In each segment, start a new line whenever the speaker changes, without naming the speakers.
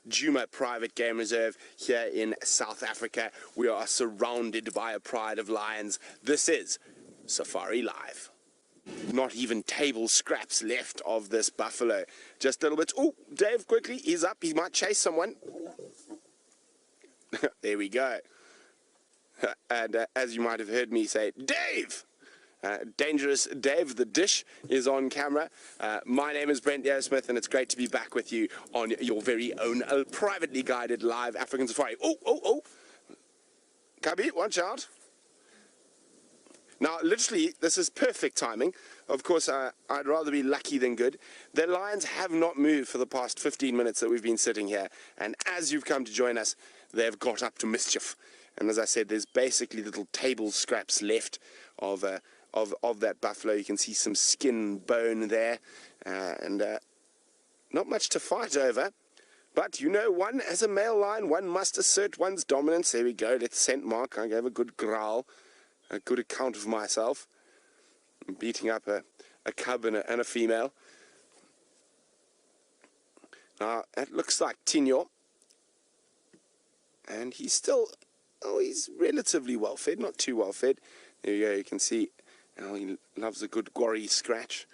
Djuma Private Game Reserve here in South Africa. We are surrounded by a pride of lions. This is Safari Live. Not even table scraps left of this buffalo. Just a little bit. Oh, Dave, quickly, he's up. He might chase someone. There we go. And as you might have heard me say, Dave! Dangerous Dave, the dish, is on camera. My name is Brent Smith, and it's great to be back with you on your very own privately guided live African safari. Oh! Cubby, watch out. Now, literally, this is perfect timing. Of course, I'd rather be lucky than good. The lions have not moved for the past 15 minutes that we've been sitting here. And as you've come to join us, they've got up to mischief. And as I said, there's basically little table scraps left of that buffalo. You can see some skin, bone there, and not much to fight over. But you know, one as a male lion, one must assert one's dominance. There we go. Let's scent mark. I gave a good growl, a good account of myself. I'm beating up a cub and a female. Now it looks like Tinyo, and he's still, he's relatively well fed, not too well fed. There you go. You can see. Oh, he loves a good gory scratch.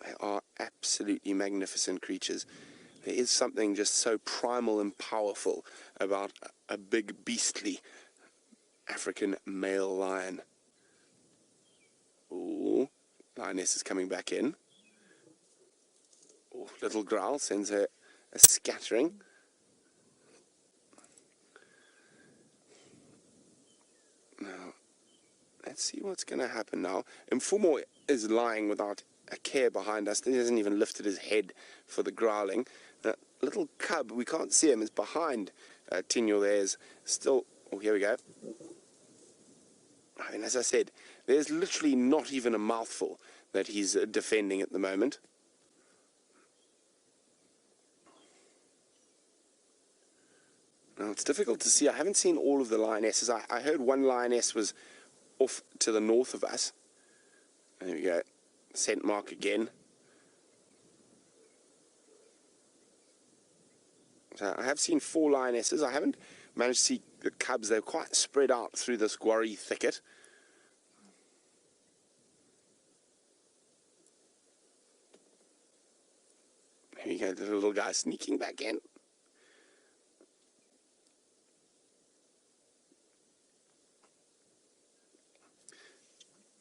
They are absolutely magnificent creatures. There is something just so primal and powerful about a big, beastly African male lion. Ooh, lioness is coming back in. Ooh, little growl sends her a scattering. Now, let's see what's going to happen now. Nkuhuma is lying without a care behind us. He hasn't even lifted his head for the growling. The little cub, we can't see him, is behind Tinyo. There's still, oh, here we go. I mean, as I said, there's literally not even a mouthful that he's defending at the moment. Now, it's difficult to see. I haven't seen all of the lionesses. I heard one lioness was off to the north of us. There we go. Scent mark again. So I have seen 4 lionesses. I haven't managed to see the cubs. They're quite spread out through this quarry thicket. There we go. The little guy sneaking back in.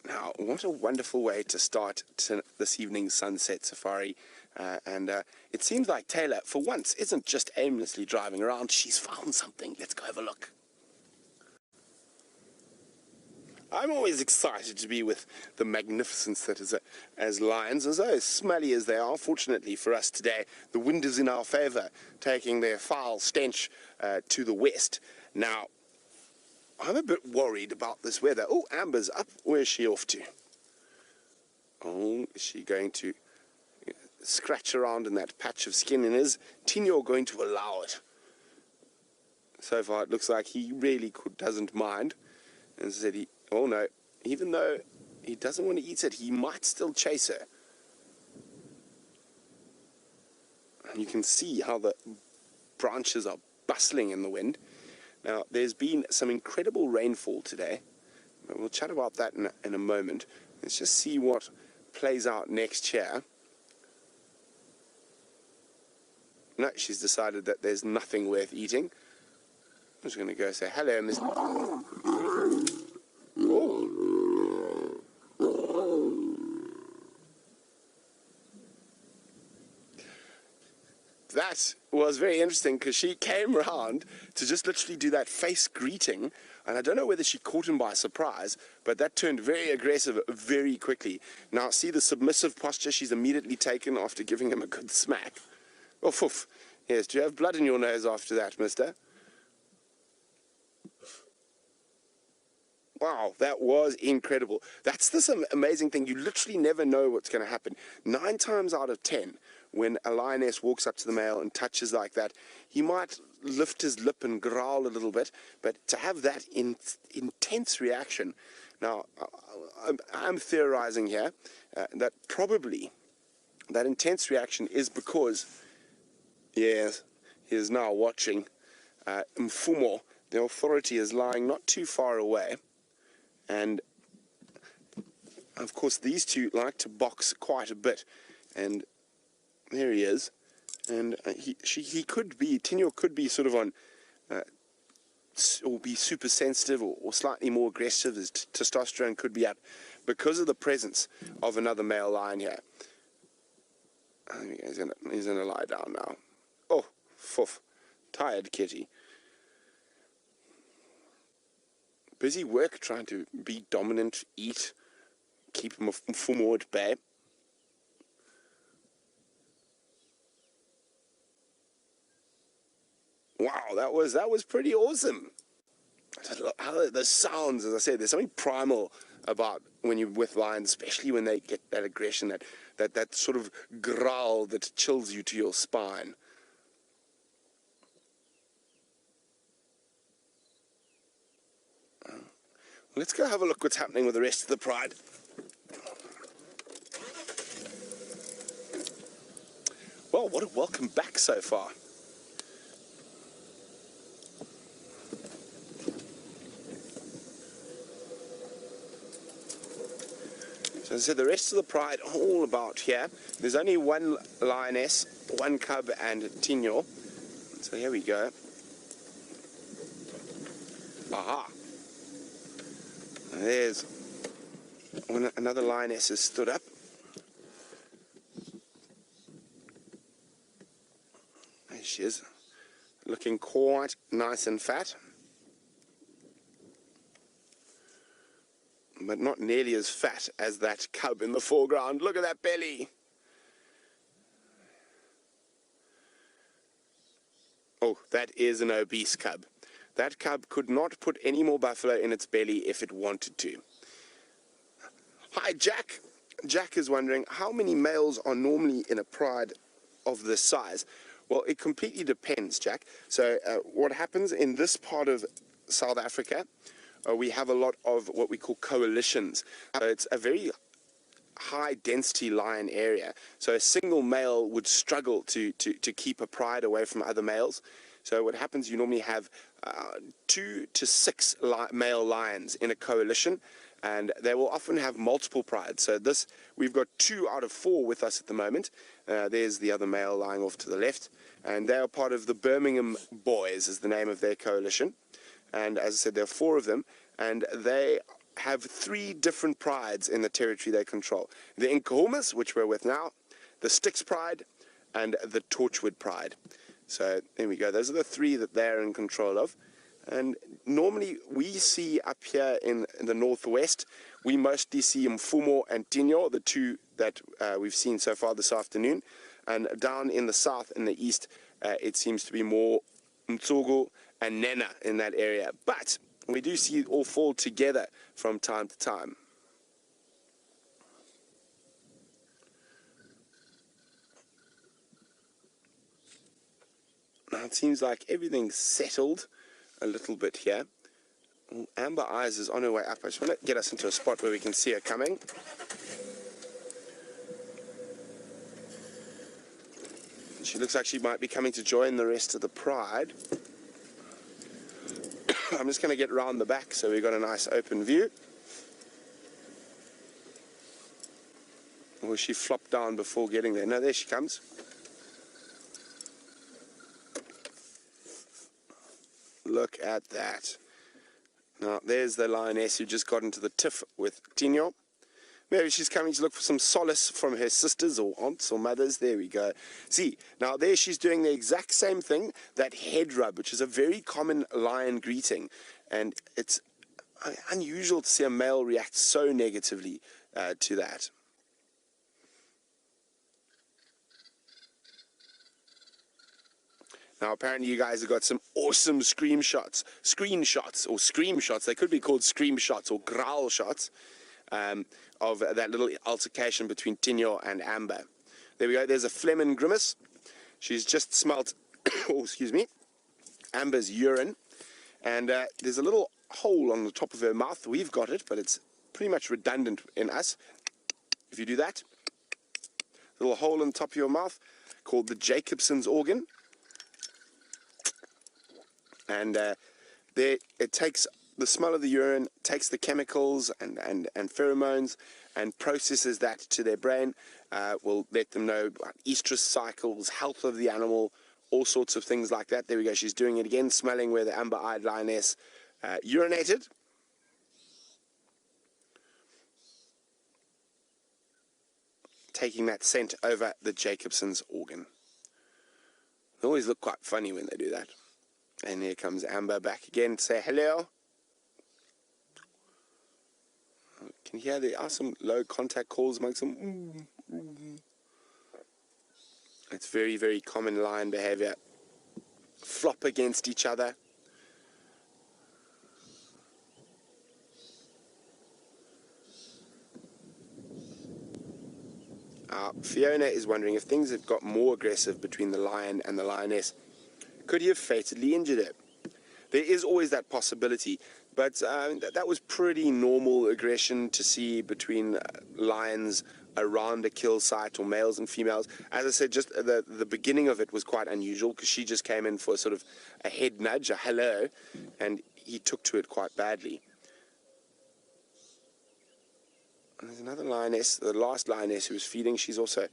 Now, what a wonderful way to start this evening's sunset safari. It seems like Taylor, for once, isn't just aimlessly driving around. She's found something. Let's go have a look. I'm always excited to be with the magnificence that is as lions, as smelly as they are. Fortunately for us today, the wind is in our favour, taking their foul stench to the west. Now, I'm a bit worried about this weather. Oh, Amber's up. Where's she off to? Oh, is she going to scratch around in that patch of skin? And is Tinyo going to allow it? So far, it looks like he really doesn't mind. And said oh no, even though he doesn't want to eat it, he might still chase her. And you can see how the branches are bustling in the wind. Now, there's been some incredible rainfall today. We'll chat about that in a moment. Let's just see what plays out next year. No, she's decided that there's nothing worth eating. I'm just going to go say hello, Miss. Oh. That was very interesting because she came round to just literally do that face greeting, and I don't know whether she caught him by surprise, but that turned very aggressive very quickly. Now, see the submissive posture she's immediately taken after giving him a good smack. Oh, oof. Yes, do you have blood in your nose after that, mister? Wow, that was incredible. That's this amazing thing. You literally never know what's going to happen. 9 times out of 10, when a lioness walks up to the male and touches like that, he might lift his lip and growl a little bit, but to have that intense reaction. Now, I'm theorizing here that probably That intense reaction is because, yes, he is now watching Mfumo. The authority is lying not too far away, and of course these two like to box quite a bit, and there he is, and he could be, Tinyo could be sort of on, or be super sensitive or slightly more aggressive. His testosterone could be up because of the presence of another male lion here. I think he's gonna lie down now. Oh, foof. Tired kitty. Busy work trying to be dominant, eat, keep him Mfumo at bay. Wow, that was pretty awesome. The sounds, as I said, there's something primal about when you're with lions, especially when they get that aggression, that sort of growl that chills you to your spine. Let's go have a look what's happening with the rest of the pride. Well, what a welcome back so far. So as I said, the rest of the pride are all about here. There's only one lioness, one cub, and Tinyo. So here we go. Aha! There's another lioness has stood up. There she is, looking quite nice and fat, but not nearly as fat as that cub in the foreground. Look at that belly. Oh, that is an obese cub. That cub could not put any more buffalo in its belly if it wanted to. Hi, Jack. Jack is wondering how many males are normally in a pride of this size. Well, it completely depends, Jack. So what happens in this part of South Africa, we have a lot of what we call coalitions. So it's a very high density lion area. So a single male would struggle to keep a pride away from other males. So what happens, you normally have 2 to 6 male lions in a coalition, and they will often have multiple prides. So this, we've got 2 out of 4 with us at the moment. There's the other male lying off to the left, and they are part of the Birmingham Boys is the name of their coalition. And as I said, there are 4 of them, and they have 3 different prides in the territory they control. The Nkuhumas, which we're with now, the Styx Pride, and the Torchwood Pride. So there we go. Those are the 3 that they're in control of. And normally we see up here in the northwest, we mostly see Mfumo and Tinyo, the 2 that we've seen so far this afternoon. And down in the south and the east, it seems to be more Mtsugu and Nena in that area. But we do see it all fall together from time to time. Now it seems like everything's settled a little bit here. Ooh, Amber Eyes is on her way up. I just want to get us into a spot where we can see her coming. She looks like she might be coming to join the rest of the pride. I'm just going to get round the back so we've got a nice open view. Or she flopped down before getting there? No, there she comes. Look at that. Now, there's the lioness who just got into the tiff with Tinyo. Maybe she's coming to look for some solace from her sisters or aunts or mothers. There we go. See, now there she's doing the exact same thing, that head rub, which is a very common lion greeting. And it's unusual to see a male react so negatively to that. Now, apparently you guys have got some awesome screenshots. They could be called scream shots or growl shots of that little altercation between Tinyo and Amber. There we go. There's a phlegm and grimace. She's just smelt, oh, excuse me, Amber's urine. And there's a little hole on the top of her mouth. We've got it, but it's pretty much redundant in us. If you do that, little hole in the top of your mouth called the Jacobson's organ. And there it takes the smell of the urine, takes the chemicals and pheromones and processes that to their brain. Will let them know about estrus cycles, health of the animal, all sorts of things like that. There we go, she's doing it again, smelling where the amber-eyed lioness urinated. Taking that scent over the Jacobson's organ. They always look quite funny when they do that. And here comes Amber back again to say hello. Can you hear there are some low contact calls amongst them? It's very, very common lion behavior. Flop against each other. Fiona is wondering if things had got more aggressive between the lion and the lioness, could he have fatally injured it? There is always that possibility, but that was pretty normal aggression to see between lions around a kill site, or males and females. As I said, just the beginning of it was quite unusual because she just came in for sort of a head nudge, a hello, and he took to it quite badly. And there's another lioness, the last lioness who was feeding. She's also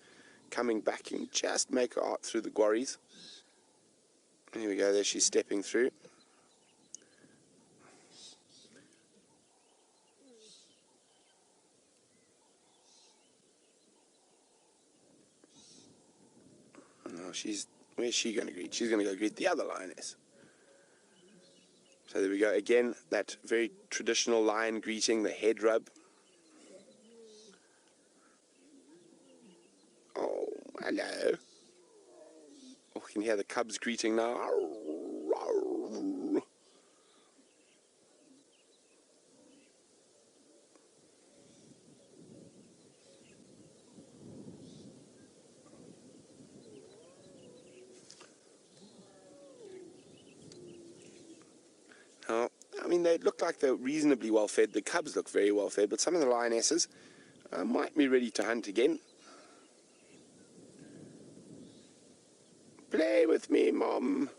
coming back and just make her out through the quarries. Here we go, there she's stepping through. No, where's she going to greet? She's going to go greet the other lioness. So there we go, again, that very traditional lion greeting, the head rub. Oh, hello. Oh, you can hear the cubs greeting now. Now, I mean, they look like they're reasonably well fed. The cubs look very well fed, but some of the lionesses might be ready to hunt again. Play with me, Mom.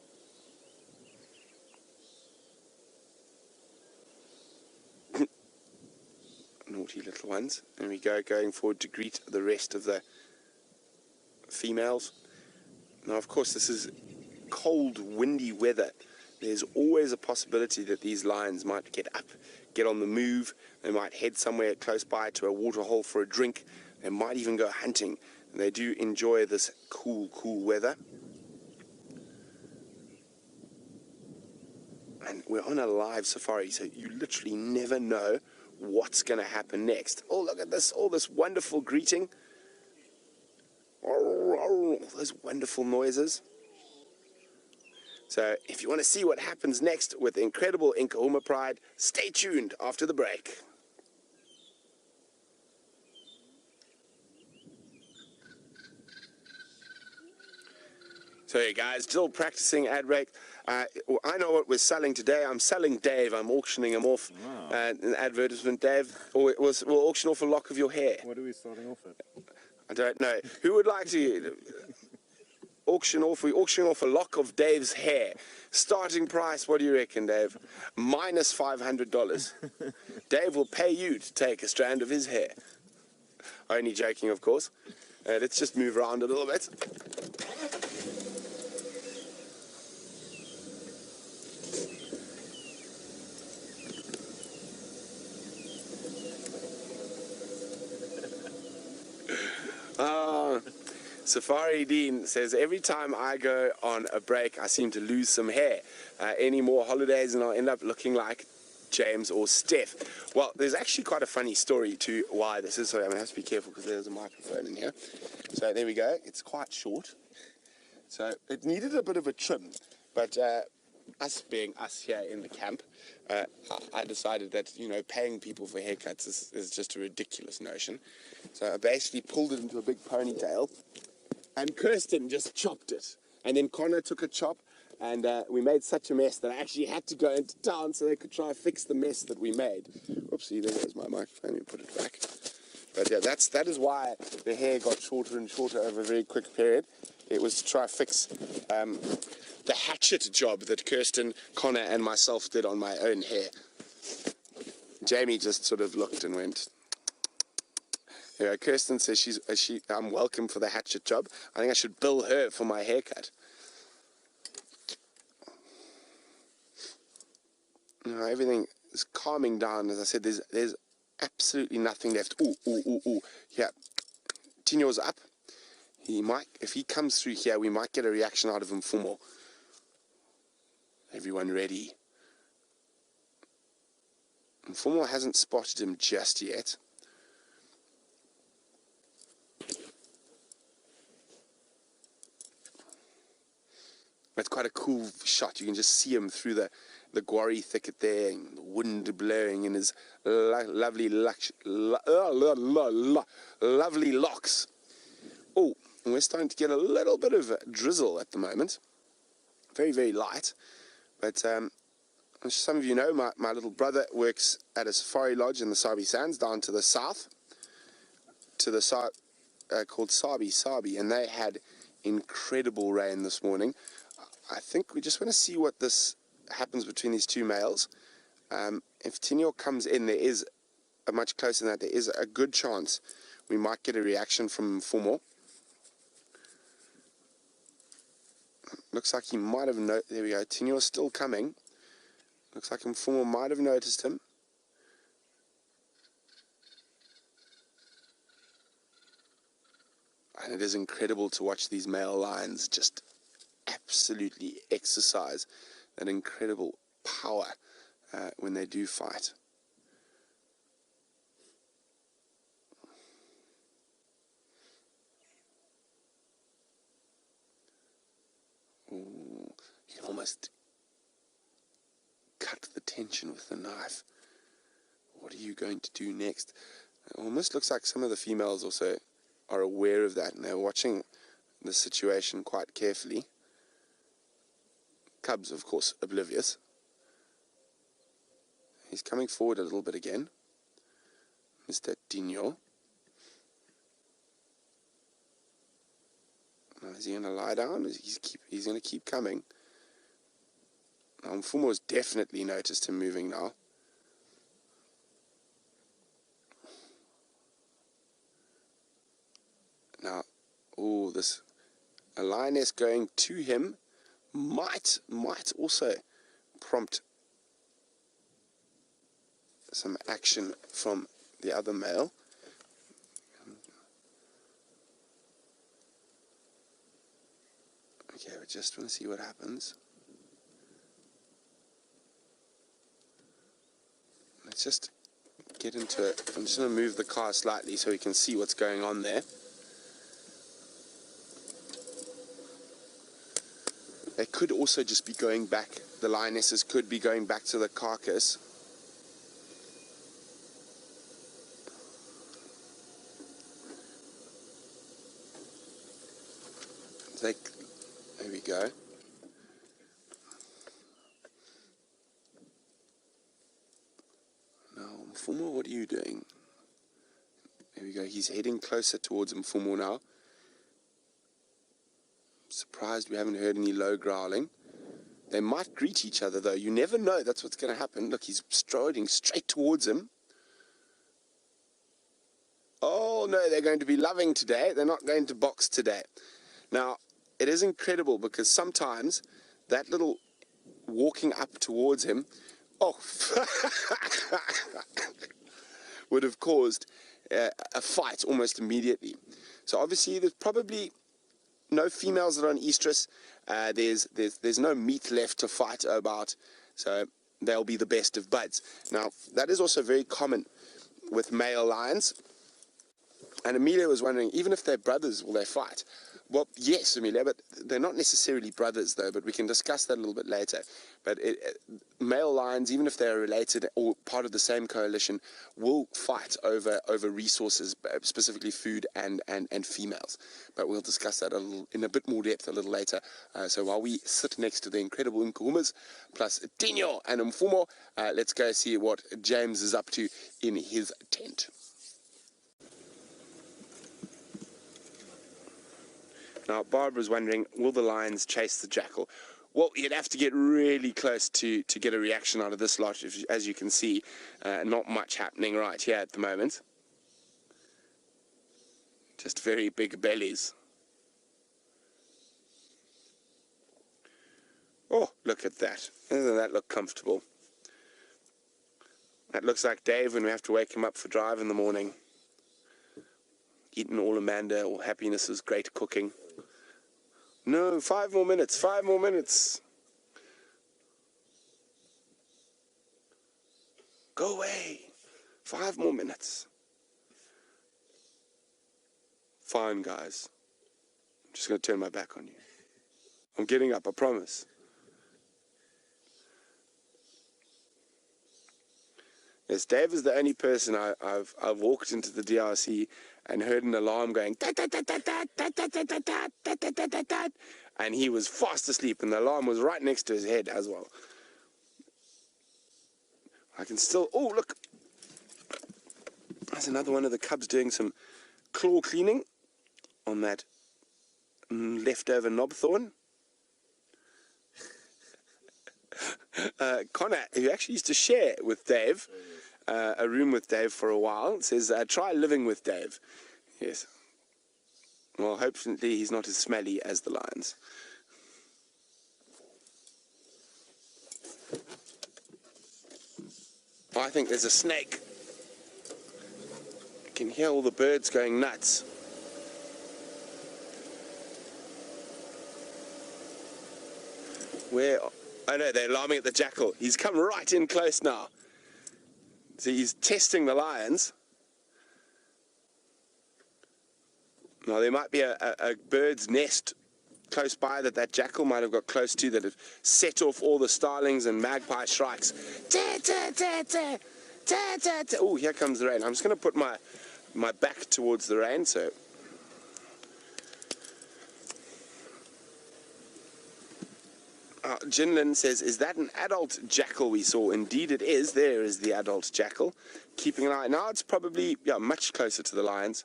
Naughty little ones. There we go, going forward to greet the rest of the females. Now, of course, this is cold, windy weather. There's always a possibility that these lions might get up, get on the move. They might head somewhere close by to a waterhole for a drink. They might even go hunting. And they do enjoy this cool, cool weather. And we're on a live safari, so you literally never know what's going to happen next. Oh, look at this, all this wonderful greeting. All those wonderful noises. So if you want to see what happens next with the incredible Nkuhuma Pride, stay tuned after the break. So hey guys, still practicing ad break. I know what we're selling today. I'm selling Dave. I'm auctioning him off. Wow. An advertisement, Dave. We'll auction off a lock of your hair.
What are we starting off at?
I don't know. Who would like to auction off? We auction off a lock of Dave's hair. Starting price, what do you reckon, Dave? Minus $500. Dave will pay you to take a strand of his hair. Only joking, of course. Let's just move around a little bit. Safari Dean says, every time I go on a break, I seem to lose some hair. Any more holidays and I'll end up looking like James or Steph. Well, there's actually quite a funny story to why this is. Sorry, I'm going to have to be careful because there's a microphone in here. So there we go. It's quite short. So it needed a bit of a trim. But us being us here in the camp, I decided that, you know, paying people for haircuts is just a ridiculous notion. So I basically pulled it into a big ponytail. And Kirsten just chopped it. And then Connor took a chop, and we made such a mess that I actually had to go into town so they could try and fix the mess that we made. Oopsie, there goes my microphone. Let me put it back. But yeah, that is why the hair got shorter and shorter over a very quick period. It was to try fix the hatchet job that Kirsten, Connor and myself did on my own hair. Jamie just sort of looked and went. Yeah, Kirsten says I'm welcome for the hatchet job. I think I should bill her for my haircut. You know, everything is calming down. As I said, there's absolutely nothing left. Ooh. Yeah, Tinyo's up. He might, if he comes through here, we might get a reaction out of him for more. Everyone ready? Nkuhuma hasn't spotted him just yet. It's quite a cool shot. You can just see him through the guarri thicket there, and the wind blowing in his lovely locks. Oh, and we're starting to get a little bit of drizzle at the moment. Very, very light. But as some of you know, my little brother works at a safari lodge in the Sabi Sands down to the south, called Sabi, and they had incredible rain this morning. I think we just want to see what this happens between these two males. If Tinyo comes in, there is a much closer than that. There is a good chance we might get a reaction from Nkuhuma. Looks like he might have there we go. Tinyo's still coming. Looks like Nkuhuma might have noticed him. And it is incredible to watch these male lions just absolutely exercise that incredible power when they do fight. Ooh, you can almost cut the tension with the knife. What are you going to do next? It almost looks like some of the females also are aware of that, and they're watching the situation quite carefully. Cubs, of course, oblivious. He's coming forward a little bit again. Mr. Djuma. Now, is he going to lie down? He's going to keep coming. Now, Nkuhuma's definitely noticed him moving now. Now, a lioness going to him might also prompt some action from the other male. Okay, we just want to see what happens. Let's just get into it. I'm just going to move the car slightly so we can see what's going on there. They could also just be going back, the lionesses could be going back to the carcass. There we go. Now, Nkuhuma, what are you doing? There we go, he's heading closer towards Nkuhuma now. Surprised we haven't heard any low growling. They might greet each other though. You never know. That's what's going to happen. Look, he's striding straight towards him. Oh no, they're going to be loving today. They're not going to box today. Now, it is incredible because sometimes that little walking up towards him, would have caused a fight almost immediately. So obviously there's probably no females that are on estrus. There's no meat left to fight about, so they'll be the best of buds. Now, that is also very common with male lions. And Amelia was wondering, even if they're brothers, will they fight? Well, yes, Amelia, but they're not necessarily brothers, though, but we can discuss that a little bit later. But male lions, even if they're related or part of the same coalition, will fight over resources, specifically food and females. But we'll discuss that in a bit more depth a little later. So while we sit next to the incredible Nkuhumas, plus Djuma and Nkuhuma, let's go see what James is up to in his tent. Now, Barbara's wondering, will the lions chase the jackal? Well, you'd have to get really close to get a reaction out of this lot. As you can see, not much happening right here at the moment. Just very big bellies. Oh, look at that. Doesn't that look comfortable? That looks like Dave when we have to wake him up for drive in the morning. Eating all Amanda, all Happiness's great cooking. No, 5 more minutes, 5 more minutes. Go away. 5 more minutes. Fine, guys. I'm just going to turn my back on you. I'm getting up, I promise. Yes, Dave is the only person I've walked into the DRC and heard an alarm going, and he was fast asleep, and the alarm was right next to his head as well. I can still, oh look, there's another one of the cubs doing some claw cleaning on that leftover knobthorn. Connor, who actually used to share with Dave, a room with Dave for a while, says, try living with Dave. Yes. Well, hopefully he's not as smelly as the lions. Oh, I think there's a snake. I can hear all the birds going nuts. Where? Oh no, they're alarming at the jackal. He's come right in close now. So he's testing the lions. Now there might be a bird's nest close by that jackal might have got close to, that have set off all the starlings and magpie shrikes. Oh, here comes the rain. I'm just going to put my back towards the rain, so... Jinlin says, is that an adult jackal we saw? Indeed it is. There is the adult jackal. Keeping an eye. Now it's probably much closer to the lions.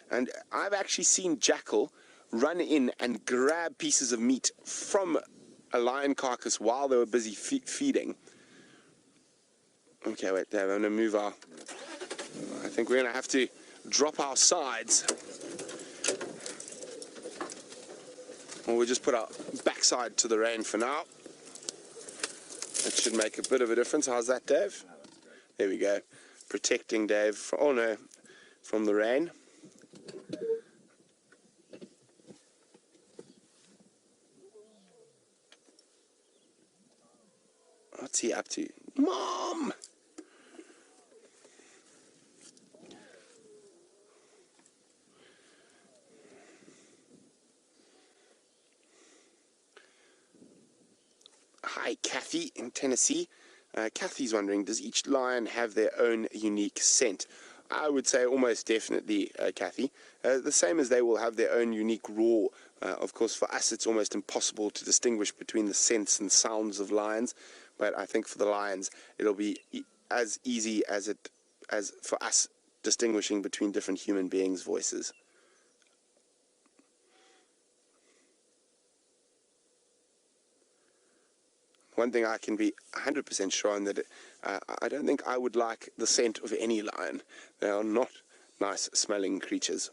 And I've actually seen jackal run in and grab pieces of meat from a lion carcass while they were busy feeding. Okay, wait, Dave, I'm going to move our... I think we're going to have to drop our sides. Or we'll just put our backside to the rain for now. That should make a bit of a difference. How's that, Dave? There we go. Protecting Dave from, oh no, from the rain. What's he up to? Mom! Hi, Kathy in Tennessee. Kathy's wondering, does each lion have their own unique scent? I would say almost definitely, Kathy. The same as they will have their own unique roar. Of course, for us, it's almost impossible to distinguish between the scents and sounds of lions. But I think for the lions, it'll be as easy as for us distinguishing between different human beings' voices. One thing I can be 100% sure on, that I don't think I would like the scent of any lion. They are not nice smelling creatures.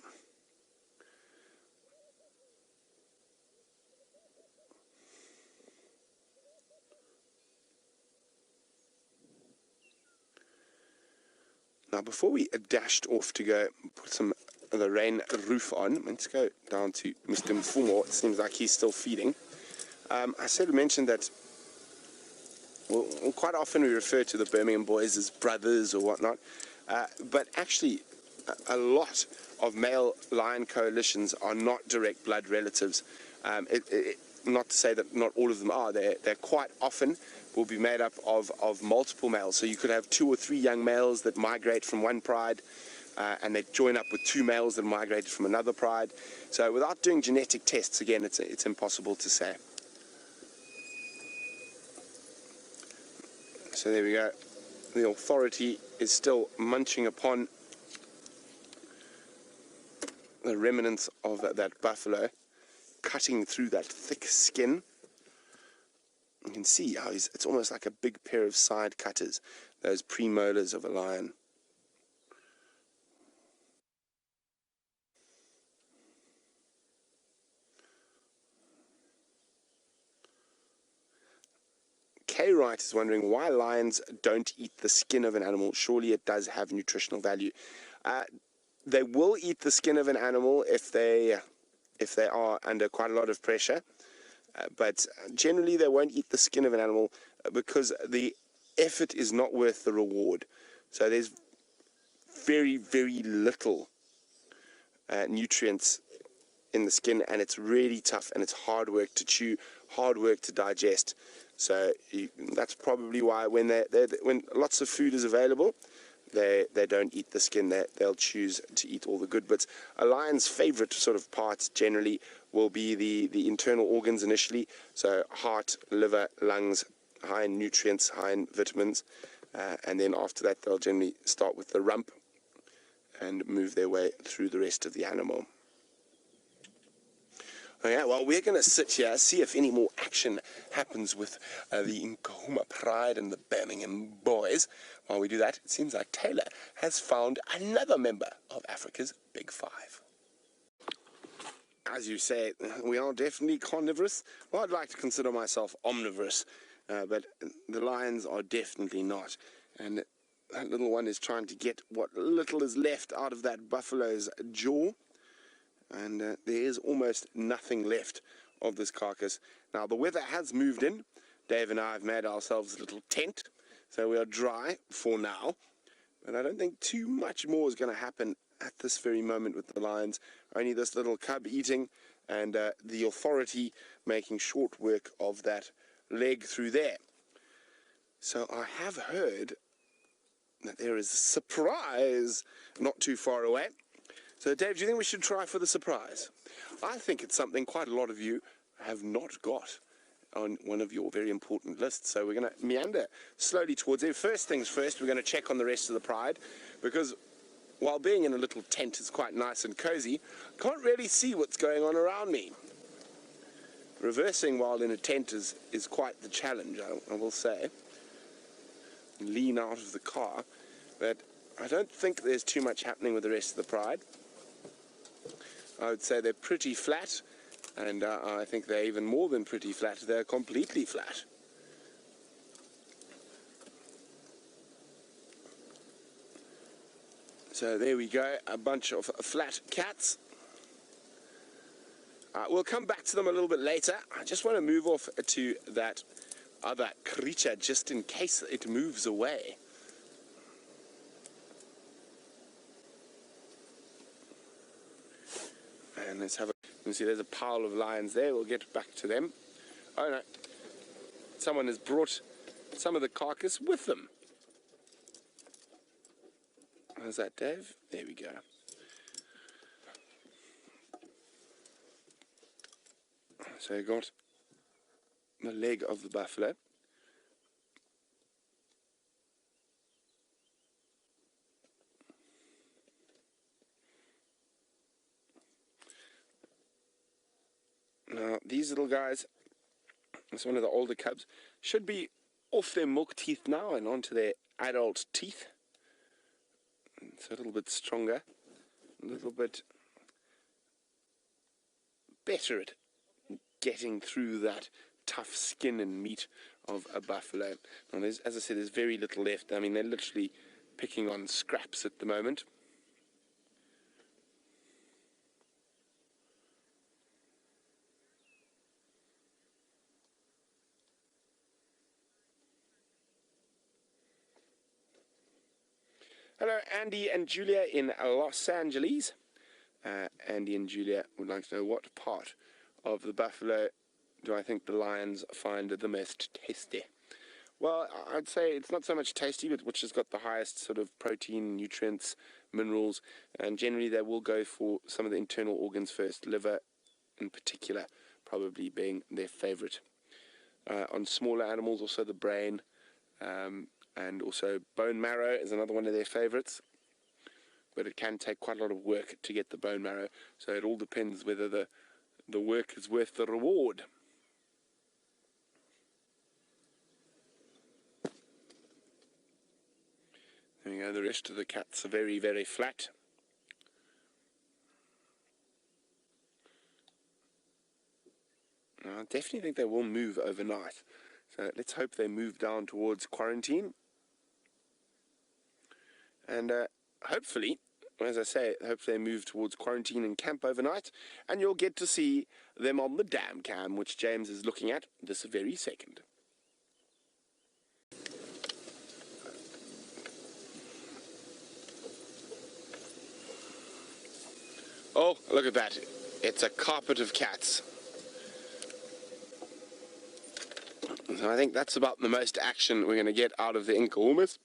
Now, before we dashed off to go put some of the rain roof on, let's go down to Mr. Nkuhuma. It seems like he's still feeding. I mentioned that, well, quite often we refer to the Birmingham boys as brothers or whatnot, but actually a lot of male lion coalitions are not direct blood relatives. Not to say that not all of them are. They're quite often will be made up of multiple males. So you could have 2 or 3 young males that migrate from one pride, and they join up with 2 males that migrated from another pride. So without doing genetic tests, again, it's impossible to say. So there we go. The authority is still munching upon the remnants of that buffalo, cutting through that thick skin. You can see how it's almost like a big pair of side cutters, those premolars of a lion. K. Wright is wondering why lions don't eat the skin of an animal. Surely it does have nutritional value. They will eat the skin of an animal if they are under quite a lot of pressure, but generally they won't eat the skin of an animal because the effort is not worth the reward. So there's very, very little nutrients in the skin, and it's really tough, and it's hard work to chew, hard work to digest. So that's probably why when lots of food is available, they don't eat the skin. They'll choose to eat all the good bits. A lion's favorite sort of part generally will be the internal organs initially, so heart, liver, lungs, high in nutrients, high in vitamins, and then after that they'll generally start with the rump and move their way through the rest of the animal. Okay, well, we're going to sit here, see if any more action happens with the Nkuhuma Pride and the Birmingham boys. While we do that, it seems like Taylor has found another member of Africa's Big Five. As you say, we are definitely carnivorous. Well, I'd like to consider myself omnivorous, but the lions are definitely not. And that little one is trying to get what little is left out of that buffalo's jaw. And there is almost nothing left of this carcass. Now, the weather has moved in. Dave and I have made ourselves a little tent, so we are dry for now. But I don't think too much more is going to happen at this very moment with the lions. Only this little cub eating, and the authority making short work of that leg through there. So I have heard that there is a surprise not too far away. So, Dave, do you think we should try for the surprise? I think it's something quite a lot of you have not got on one of your very important lists. So we're going to meander slowly towards it. First things first, we're going to check on the rest of the pride, because while being in a little tent is quite nice and cozy, I can't really see what's going on around me. Reversing while in a tent is quite the challenge, I will say. Lean out of the car, but I don't think there's too much happening with the rest of the pride. I would say they're pretty flat, and I think they're even more than pretty flat. They're completely flat. So there we go, a bunch of flat cats. We'll come back to them a little bit later. I just want to move off to that other creature just in case it moves away. And let's have a... You can see there's a pile of lions there. We'll get back to them. Oh no, someone has brought some of the carcass with them. How's that, Dave? There we go. So you got the leg of the buffalo. Now, these little guys, it's one of the older cubs, should be off their milk teeth now and onto their adult teeth. It's a little bit stronger, a little bit better at getting through that tough skin and meat of a buffalo. Now, as I said, there's very little left. I mean, they're literally picking on scraps at the moment. Hello, Andy and Julia in Los Angeles. Andy and Julia would like to know, what part of the buffalo do I think the lions find the most tasty? Well, I'd say it's not so much tasty, but which has got the highest sort of protein, nutrients, minerals, and generally they will go for some of the internal organs first, liver in particular probably being their favorite. On smaller animals, also the brain, And also bone marrow is another one of their favorites. But it can take quite a lot of work to get the bone marrow. So it all depends whether the work is worth the reward. There you go, the rest of the cats are very, very flat. I definitely think they will move overnight. So let's hope they move down towards quarantine. And hopefully, as I say, hopefully they move towards quarantine and camp overnight. And you'll get to see them on the dam cam, which James is looking at this very second. Oh, look at that. It's a carpet of cats. So I think that's about the most action we're going to get out of the Nkuhumas.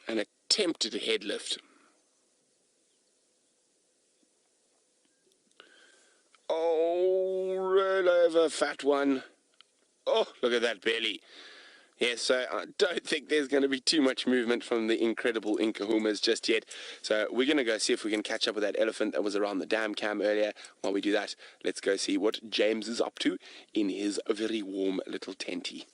An attempted head lift. Oh, roll over, fat one. Oh, look at that belly. Yes, so I don't think there's going to be too much movement from the incredible Nkuhumas just yet. So we're going to go see if we can catch up with that elephant that was around the dam cam earlier. While we do that, let's go see what James is up to in his very warm little tenty.